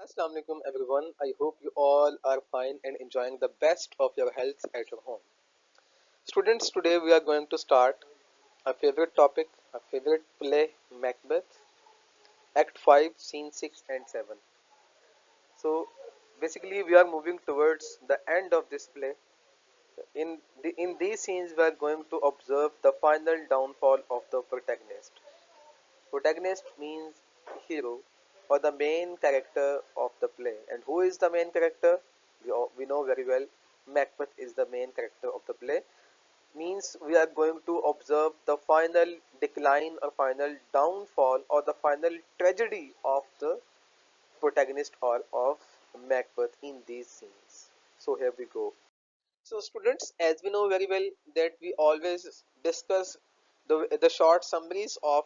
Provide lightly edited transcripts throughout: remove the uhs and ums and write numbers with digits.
Assalamu alaikum everyone. I hope you all are fine and enjoying the best of your health at your home. Students, today we are going to start a favorite topic, a favorite play, Macbeth, Act 5, Scene 6 and 7. So basically we are moving towards the end of this play. In these scenes we are going to observe the final downfall of the protagonist. Protagonist means hero or the main character of the play. And who is the main character? We know very well Macbeth is the main character of the play. Means we are going to observe the final decline or final downfall or the final tragedy of the protagonist or of Macbeth in these scenes. So here we go. So students, as we know very well that we always discuss the short summaries of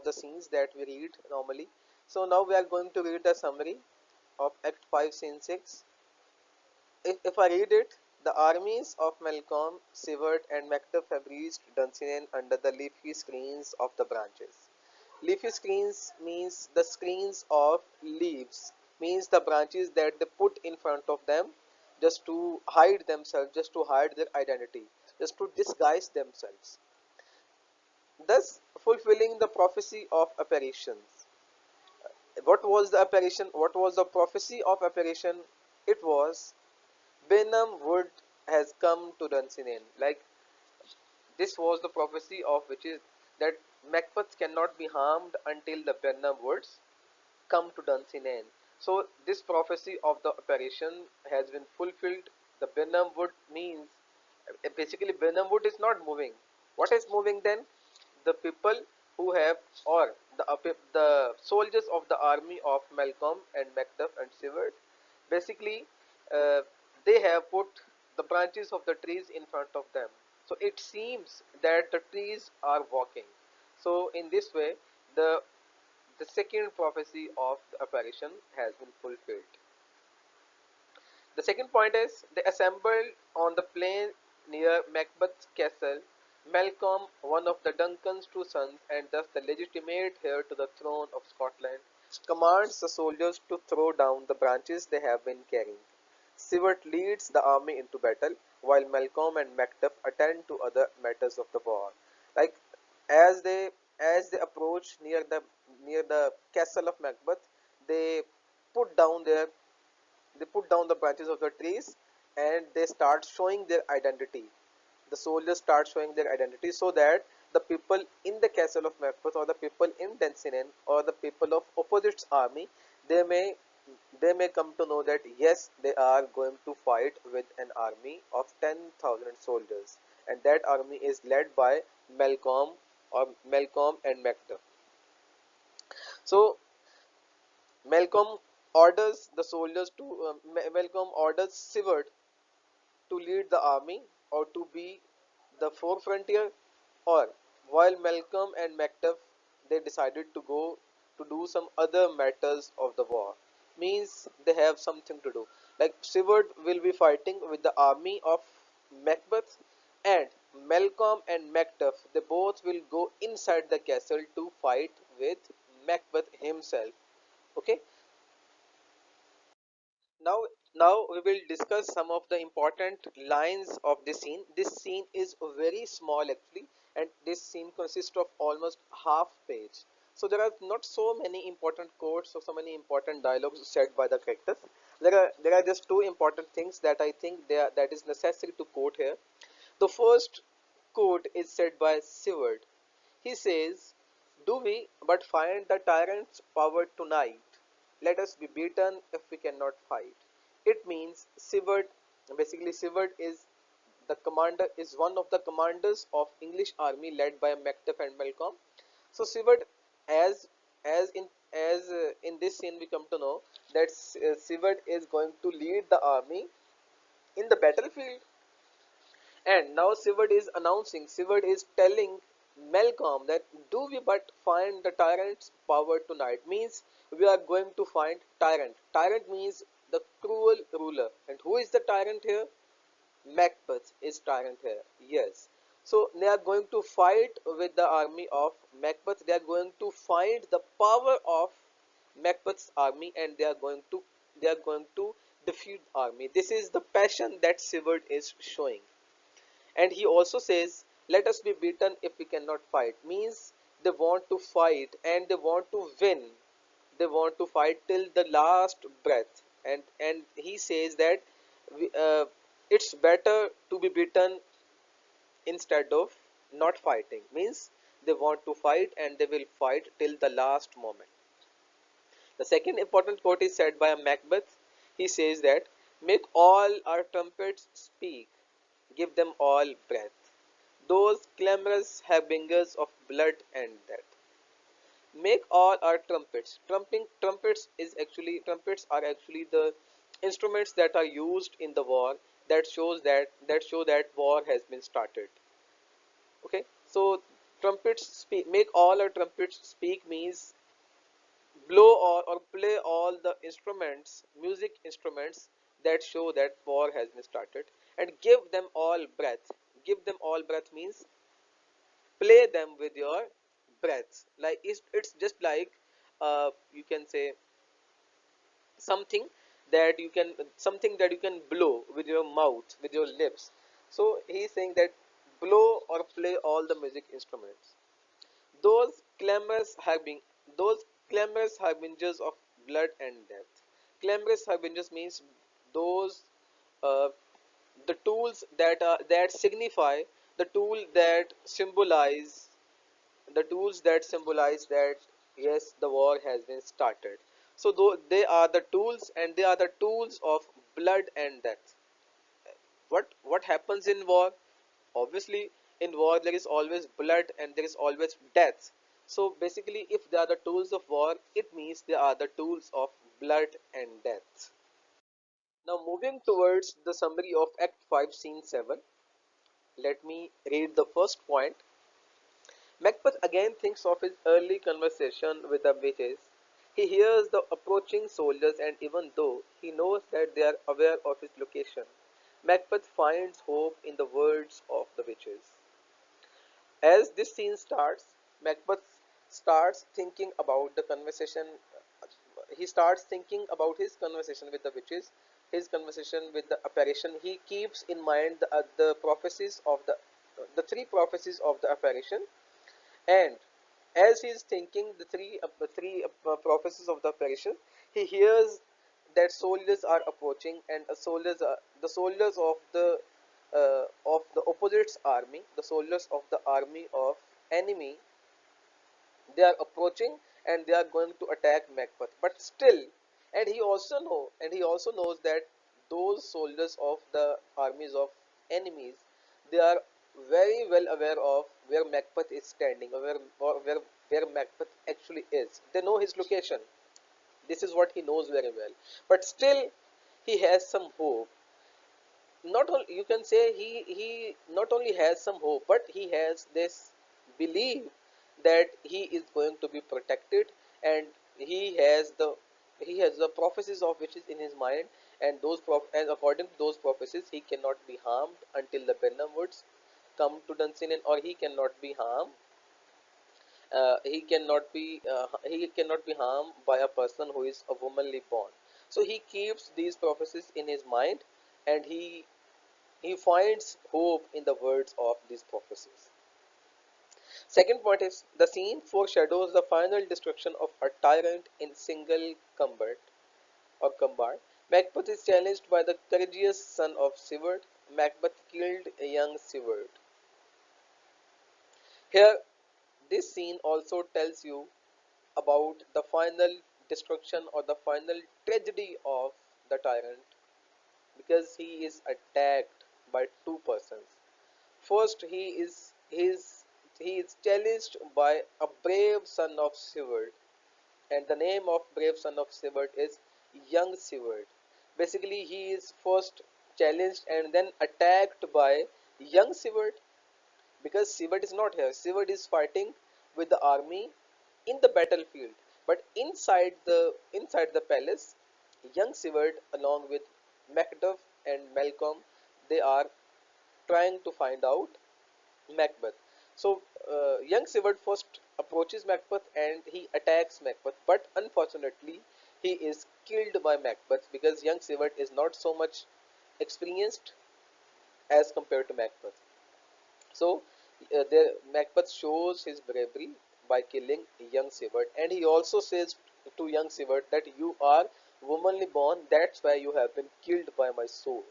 the scenes that we read normally. So now we are going to read the summary of Act 5 Scene 6. If I read it, the armies of Malcolm, Seward and Macduff have reached Dunsinane under the leafy screens of the branches. Leafy screens means the screens of leaves, means the branches that they put in front of them just to hide themselves, just to hide their identity, just to disguise themselves, thus fulfilling the prophecy of apparitions. What was the apparition? What was the prophecy of apparition? It was Benham Wood has come to Dunsinane. Like, this was the prophecy of which is that Macbeth cannot be harmed until the Benham Woods come to Dunsinane. So this prophecy of the apparition has been fulfilled. The Benham Wood means basically Benham Wood is not moving. What is moving then? The people who have or the soldiers of the army of Malcolm and Macduff and Seward, basically uh, they have put the branches of the trees in front of them. So it seems that the trees are walking. So in this way, the the second prophecy of the apparition has been fulfilled. The second point is they assembled on the plain near Macbeth's castle. Malcolm, one of the Duncan's two sons and thus the legitimate heir to the throne of Scotland, commands the soldiers to throw down the branches they have been carrying. Seward leads the army into battle, while Malcolm and Macduff attend to other matters of the war. Like as they as they approach near the castle of Macbeth, they put down their they put down the branches of the trees and they start showing their identity. The soldiers start showing their identity so that the people in the castle of Macbeth or the people in Dunsinane or the people of opposite's army, they may they may come to know that yes, they are going to fight with an army of 10,000 soldiers, and that army is led by Malcolm and Macduff. So Malcolm orders the soldiers to Malcolm orders Seward to lead the army or to be the forefrontier, or while Malcolm and Macduff they decided to go to do some other matters of the war, means they have something to do. Like Seward will be fighting with the army of Macbeth, and Malcolm and Macduff they both will go inside the castle to fight with Macbeth himself. Okay, now, now we will discuss some of the important lines of this scene. This scene is very small actually, and this scene consists of almost half page. So there are not so many important quotes or so many important dialogues said by the characters. There are just two important things that I think that is necessary to quote here. The first quote is said by Seward. He says, "Do we but find the tyrant's power tonight? Let us be beaten if we cannot fight." It means Seward, basically Seward is the commander, is one of the commanders of English army led by Macduff and Malcolm. So Seward, as in this scene we come to know that Seward is going to lead the army in the battlefield, and now Seward is telling Malcolm that do we but find the tyrant's power tonight, means we are going to find tyrant. Tyrant means the cruel ruler. And who is the tyrant here? Macbeth is tyrant here. Yes. So they are going to fight with the army of Macbeth. They are going to find the power of Macbeth's army, and they are going to defeat the army. This is the passion that Seward is showing. And he also says, let us be beaten if we cannot fight. Means they want to fight and they want to win. They want to fight till the last breath. And he says that we, it's better to be beaten instead of not fighting. Means they want to fight and they will fight till the last moment. The second important quote is said by Macbeth. He says that, make all our trumpets speak, give them all breath, those clamorous harbingers of blood and death. Make all our trumpets. Trumpets are actually the instruments that are used in the war, that show that war has been started. Okay, so trumpets speak. Make all our trumpets speak means blow or play all the instruments, music instruments that show that war has been started, and give them all breath. Give them all breath means play them with your breaths. Like it's just like you can say something something that you can blow with your mouth, with your lips. So he's saying that blow or play all the music instruments. Those clamorous harbing, those clamorous harbingers of blood and death. Clamorous harbingers means those uh, the tools that signify, the tool that symbolize, the tools that symbolize that yes, the war has been started. So though they are the tools, and they are the tools of blood and death. What happens in war? Obviously, in war there is always blood and there is always death. So basically, if they are the tools of war, it means they are the tools of blood and death. Now moving towards the summary of Act 5, Scene 7, let me read the first point. Macbeth again thinks of his early conversation with the witches. He hears the approaching soldiers, and even though he knows that they are aware of his location, Macbeth finds hope in the words of the witches. As this scene starts, Macbeth starts thinking about the conversation. He starts thinking about his conversation with the witches, his conversation with the apparition. He keeps in mind the prophecies of the three prophecies of the apparition, and as he is thinking the three prophecies of the apparition, he hears that soldiers are approaching, and the soldiers of the opposite's army, the soldiers of the army of enemy, they are approaching and they are going to attack Macbeth. But still, and he also knows that those soldiers of the armies of enemies, they are very well aware of where Macbeth is standing, or where Macbeth actually is. They know his location. This is what he knows very well. But still, he has some hope. Not only, you can say, he not only has some hope, but he has this belief that he is going to be protected, and he has the he has the prophecies of which is in his mind, and and according to those prophecies he cannot be harmed until the Benham woods come to Dunsinane, or he cannot be harmed by a person who is a womanly born. So he keeps these prophecies in his mind, and he finds hope in the words of these prophecies. Second point is, the scene foreshadows the final destruction of a tyrant in single combat. Macbeth is challenged by the courageous son of Seward. Macbeth killed a young Seward. Here, this scene also tells you about the final destruction or the final tragedy of the tyrant, because he is attacked by two persons. First, he is challenged by a brave son of Seward, and the name of brave son of Seward is young Seward. Basically, he is first challenged and then attacked by young Seward, because Seward is not here. Seward is fighting with the army in the battlefield, but inside the palace, young Seward along with Macduff and Malcolm, they are trying to find out Macbeth. So young Seward first approaches Macbeth and he attacks Macbeth, but unfortunately, he is killed by Macbeth because young Seward is not so much experienced as compared to Macbeth. So, Macbeth shows his bravery by killing young Seward, and he also says to young Seward that you are womanly born, that's why you have been killed by my sword.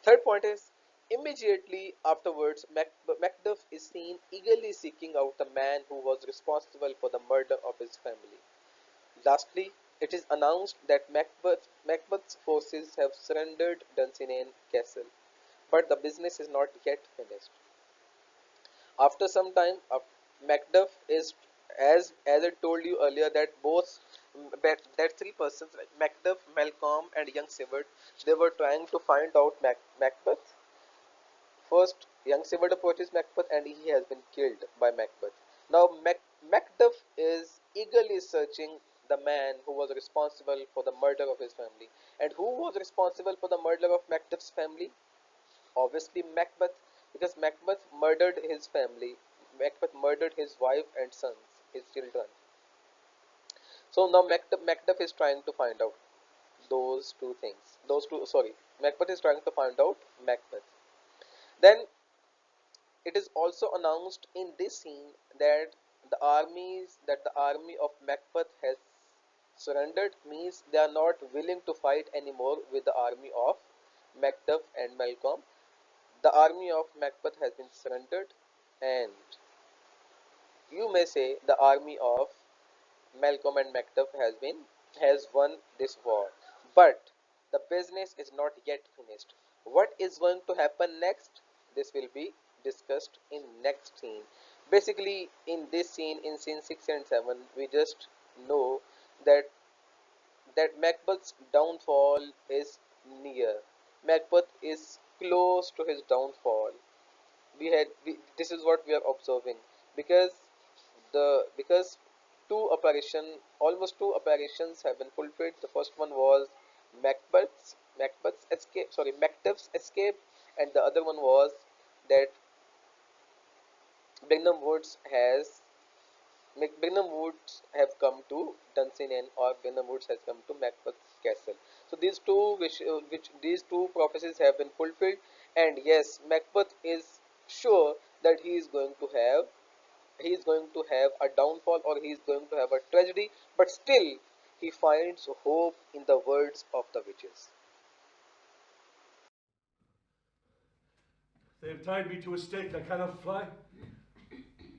Third point is immediately afterwards, Macduff is seen eagerly seeking out the man who was responsible for the murder of his family. Lastly, it is announced that Macbeth's forces have surrendered Dunsinane Castle, but the business is not yet finished. After some time, Macduff is, as I told you earlier, that both that three persons like Macduff, Malcolm, and young Seward, they were trying to find out Macbeth. First, young Seward approaches Macbeth and he has been killed by Macbeth. Now, Macduff is eagerly searching the man who was responsible for the murder of his family. And who was responsible for the murder of Macduff's family? Obviously, Macbeth, because Macbeth murdered his family. Macbeth murdered his wife and sons, his children. So now Macduff is trying to find out those two things. Macbeth is trying to find out Macbeth. Then it is also announced in this scene that the army of Macbeth has surrendered, means they are not willing to fight anymore with the army of Macduff and Malcolm. The army of Macbeth has been surrendered, and you may say the army of Malcolm and Macduff has won this war. But the business is not yet finished. What is going to happen next? This will be discussed in next scene. Basically, in this scene, in scene 6 and 7, we just know that Macbeth's downfall is near. Macbeth is close to his downfall. This is what we are observing, because because almost two apparitions have been fulfilled. The first one was Macduff's escape, and the other one was that Brigham Woods has Brigham Woods have come to Dunsinane, or Brigham Woods has come to Macbeth's castle. So these two which these two prophecies have been fulfilled, and yes, Macbeth is sure that he is going to have a downfall, or he is going to have a tragedy, but still he finds hope in the words of the witches. They have tied me to a stake, I cannot fly,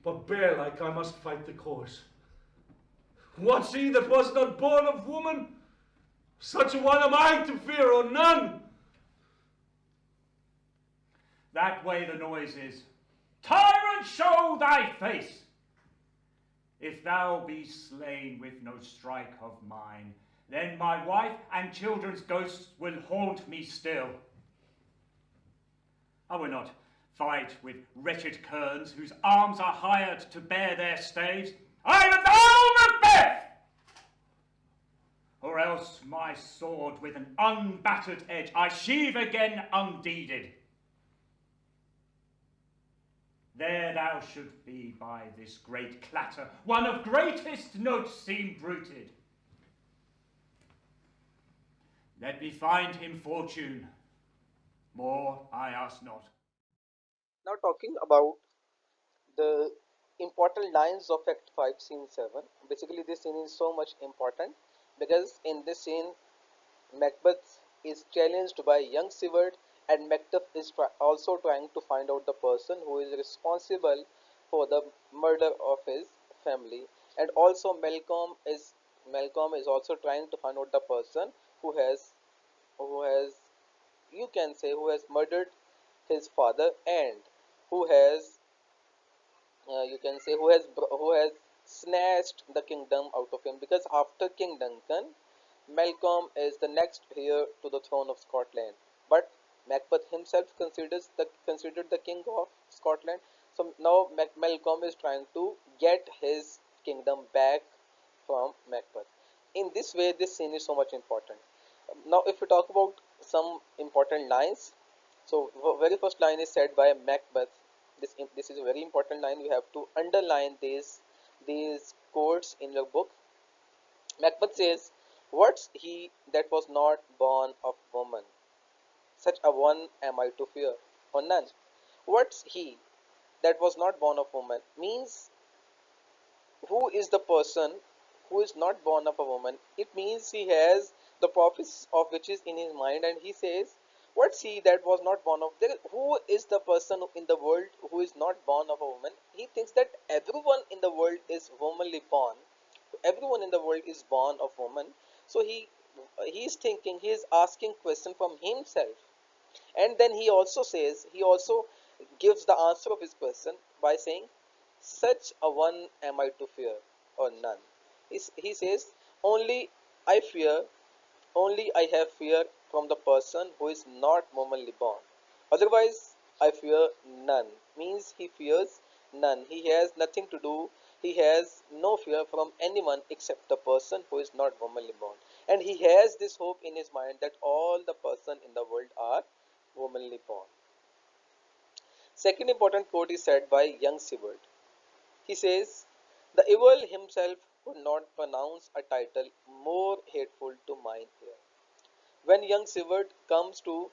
but bear like I must fight the course. What's he that was not born of woman? Such a one am I to fear, or none. That way the noise is. Tyrant, show thy face! If thou be slain with no strike of mine, then my wife and children's ghosts will haunt me still. I will not fight with wretched kerns whose arms are hired to bear their staves. I am thou, Macbeth! Or else my sword with an unbattered edge I sheathe again undeeded. There thou should be by this great clatter, one of greatest note seemed rooted. Let me find him fortune, more I ask not. Now talking about the important lines of Act 5, Scene 7. Basically, this scene is so much important because in this scene, Macbeth is challenged by young Seward, and Macduff is also trying to find out the person who is responsible for the murder of his family, and also Malcolm is also trying to find out the person who has you can say who has murdered his father, and who has who has snatched the kingdom out of him, because after King Duncan, Malcolm is the next heir to the throne of Scotland, but Macbeth himself considered the king of Scotland. So now Malcolm is trying to get his kingdom back from Macbeth. In this way, this scene is so much important. Now, if we talk about some important lines, so very first line is said by Macbeth. This is a very important line. You have to underline these quotes in your book. Macbeth says, "What's he that was not born of woman? Such a one am I to fear, or none." What's he that was not born of woman means who is the person who is not born of a woman. It means he has the prophecy of which is in his mind, and he says, "What's he that was not born of?" Who is the person in the world who is not born of a woman? He thinks that everyone in the world is womanly born. Everyone in the world is born of woman. So he is thinking, he is asking question from himself, and then he also gives the answer of his question by saying, "Such a one am I to fear, or none." He says, "Only I fear, only I have fear from the person who is not womanly born. Otherwise, I fear none." Means he fears none. He has nothing to do. He has no fear from anyone except the person who is not womanly born. And he has this hope in his mind that all the person in the world are womanly born. Second important quote is said by young Seward. He says, "The evil himself could not pronounce a title more hateful to mine ear." When young Seward comes to,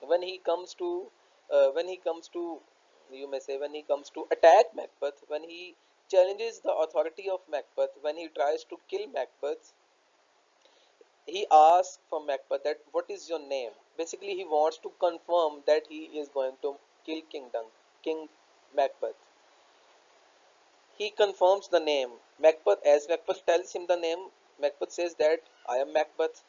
when he comes to, when he comes to, you may say, when he comes to attack Macbeth, when he challenges the authority of Macbeth, when he tries to kill Macbeth, he asks from Macbeth that what is your name? Basically, he wants to confirm that he is going to kill King Macbeth. He confirms the name. Macbeth, as Macbeth tells him the name, Macbeth says that I am Macbeth.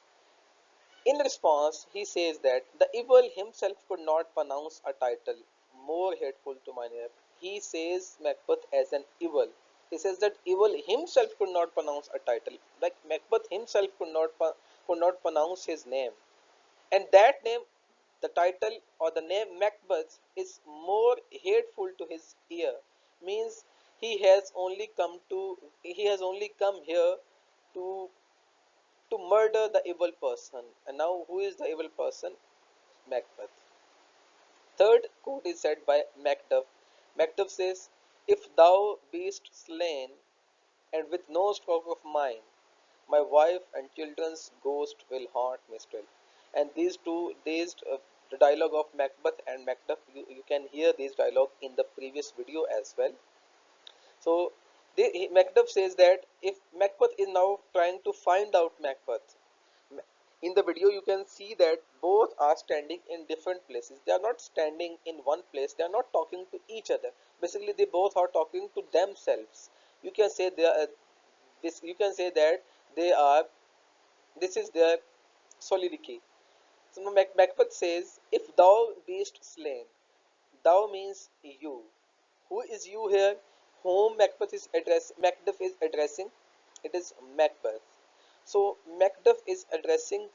In response, he says that the evil himself could not pronounce a title more hateful to mine ear. He says Macbeth as an evil. He says that evil himself could not pronounce a title. Like Macbeth himself could not pronounce his name. And that name, the title or the name Macbeth, is more hateful to his ear. Means he has only come here to murder the evil person. And now who is the evil person? Macbeth. Third quote is said by Macduff. Macduff says, "If thou beest slain, and with no stroke of mine, my wife and children's ghost will haunt me still." And the dialogue of Macbeth and Macduff, you can hear this dialogue in the previous video as well. So Macduff says that if Macbeth is now trying to find out Macbeth, in the video you can see that both are standing in different places. They are not standing in one place. They are not talking to each other. Basically, they both are talking to themselves. You can say they are this. You can say that they are. This is their soliloquy. So Macbeth says, "If thou beest slain," thou means you. Who is you here? Whom Macduff is addressing? It is Macbeth. So Macduff is addressing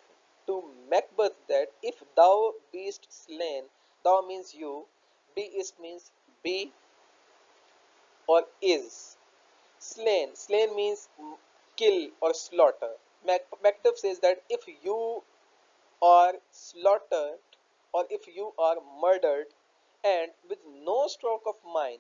to Macbeth that if thou beest slain, thou means you, beest means be or is. Slain means kill or slaughter. Macduff says that if you are slaughtered or if you are murdered and with no stroke of mine,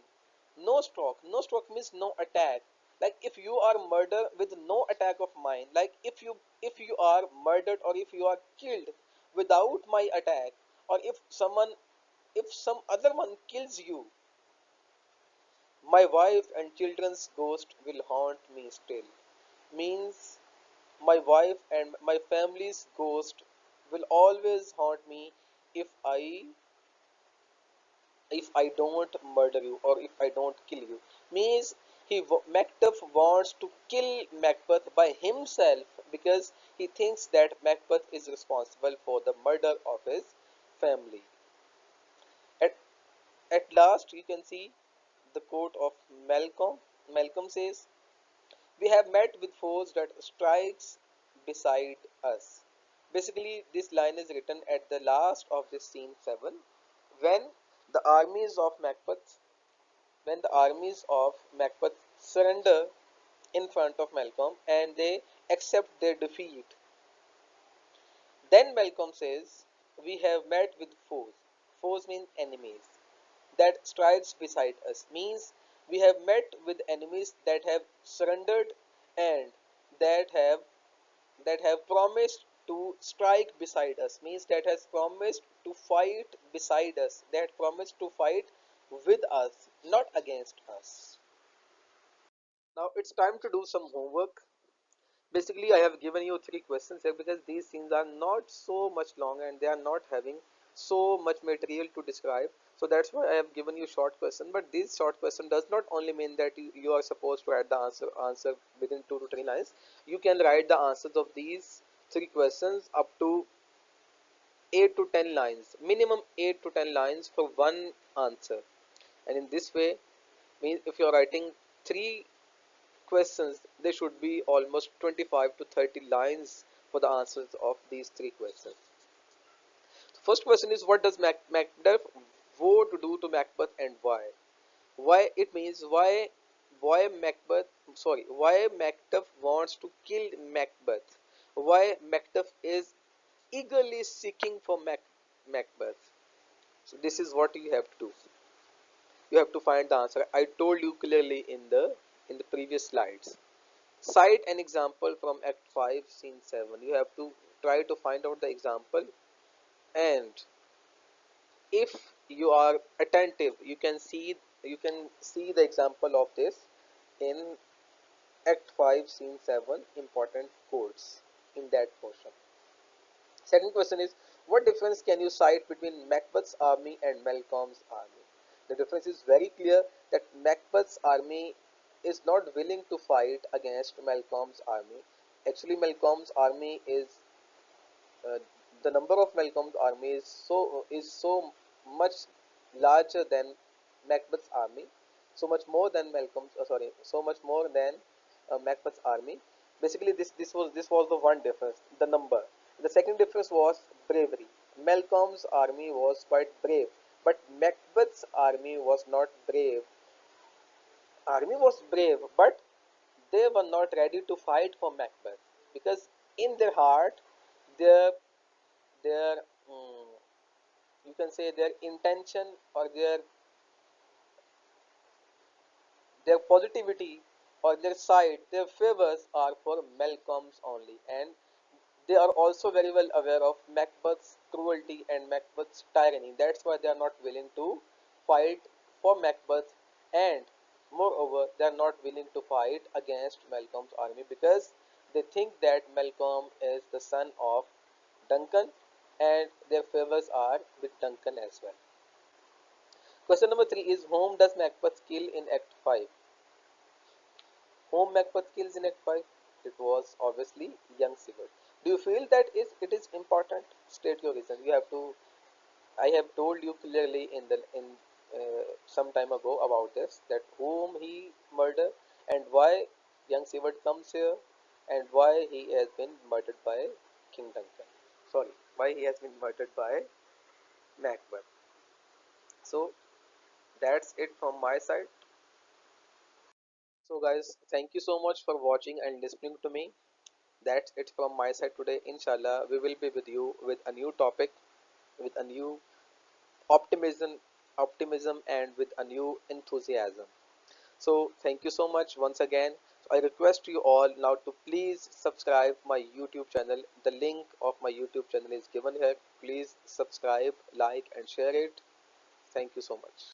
no stroke means no attack. Like if you are murdered with no attack of mine, like if you are murdered or if you are killed without my attack, or if some other one kills you, my wife and children's ghost will haunt me still. Means my wife and my family's ghost will always haunt me if I don't murder you or if I don't kill you. Means Macduff wants to kill Macbeth by himself because he thinks that Macbeth is responsible for the murder of his family. At, at last, you can see the quote of Malcolm. Malcolm says, "We have met with foes that strikes beside us." Basically, this line is written at the last of this scene 7 when the armies of Macbeth when the armies of Macbeth surrender in front of Malcolm and they accept their defeat. Then Malcolm says, "We have met with foes." Foes mean enemies. that strikes beside us. Means we have met with enemies that have surrendered and that have that have promised to strike beside us, means that has promised to fight beside us, that promised to fight with us, not against us. Now it's time to do some homework. Basically, I have given you three questions here because these scenes are not so much long and they are not having so much material to describe. So that's why I have given you short question. But this short question does not only mean that you are supposed to write the answer within 2 to 3 lines. You can write the answers of these three questions up to 8 to 10 lines, minimum 8 to 10 lines for one answer. And in this way, means if you are writing three questions, there should be almost 25 to 30 lines for the answers of these three questions. The first question is, what does Macbeth vow to do to Macbeth and why? Why it means why Macbeth wants to kill Macbeth? Why Macbeth is eagerly seeking for Macbeth? So this is what you have to do. You have to find the answer. I told you clearly in the previous slides. Cite an example from Act 5, Scene 7. You have to try to find out the example, and if you are attentive, you can see the example of this in Act 5, Scene 7, important quotes in that portion. Second question is, what difference can you cite between Macbeth's army and Malcolm's army? The difference is very clear that Macbeth's army is not willing to fight against Malcolm's army. Actually, Malcolm's army is uh, the number of Malcolm's army is so much larger than Macbeth's army, so much more than so much more than Macbeth's army. Basically, this was the one difference, the number. The second difference was bravery. Malcolm's army was quite brave, but Macbeth's army was not brave. Army was brave, but they were not ready to fight for Macbeth because in their heart, their their you can say their intention or their positivity or their side, their favors are for Malcolm's only, and they are also very well aware of Macbeth's cruelty and Macbeth's tyranny. That's why they are not willing to fight for Macbeth, and moreover, they are not willing to fight against Malcolm's army because they think that Malcolm is the son of Duncan and their favors are with Duncan as well. Question number 3 is, whom does Macbeth kill in Act 5? Whom Macbeth kills in Act 5? It was obviously young Sigurd. Do you feel that it is important? State your reason. You have to. I have told you clearly in some time ago about this, that whom he murdered and why young Sigurd comes here and why he has been murdered by King Duncan. Sorry, why he has been murdered by Macbeth. So that's it from my side. So guys, thank you so much for watching and listening to me. That's it from my side today. Inshallah, we will be with you with a new topic, with a new optimism and with a new enthusiasm. So thank you so much once again. So I request you all now to please subscribe my YouTube channel. The link of my YouTube channel is given here. Please subscribe, like and share it. Thank you so much.